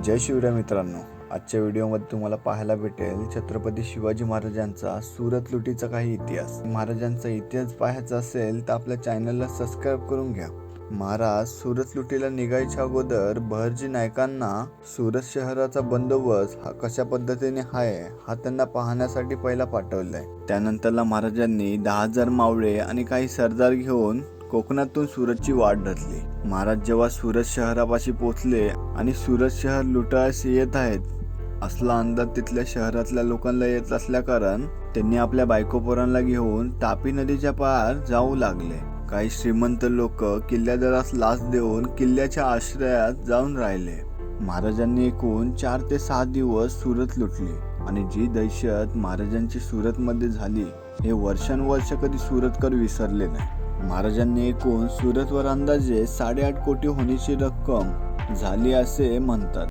जय शिवराय मित्रांनो, आजच्या व्हिडिओमध्ये तुम्हाला पाहायला भेटेल छत्रपती शिवाजी महाराजांचा सुरत लुटीचा काही इतिहास। महाराजांचा इतिहास पाहायचा असेल तर आपल्या चॅनलला सबस्क्राइब करून घ्या। महाराज सुरत लुटीला निघायच्या अगोदर बहरजी नायकांना सुरत शहराचा बंदोबस्त हा कशा पद्धतीने आहे हा त्यांना पाहण्यासाठी पहिला पाठवलाय। त्यानंतरला महाराजांनी 10,000 मावळे आणि काही सरदार घेऊन कोकणातून सुरतची वाट धरली। महाराज जेव्हा सुरत शहरापाशी पोहोचले आणि सुरत शहर लुटायस येत आहेत असला अंदाज तिथल्या शहरातल्या लोकांना येत असल्या कारण त्यांनी आपल्या बायकोपोरांना घेऊन तापी नदीच्या पार जाऊ लागले। काही श्रीमंत लोक किल्लेदारास लाच देऊन किल्ल्याच्या आश्रयात जाऊन राहिले। महाराजांनी एकूण 4 ते 6 दिवस सुरत लुटली आणि जी दहशत महाराजांची सुरत मध्ये झाली हे वर्षानुवर्ष कधी सुरतकर विसरले नाही। महाराजांनी एकूण सुरतवर अंदाजे 8.5 कोटी होण्याची रक्कम झाली असे म्हणतात।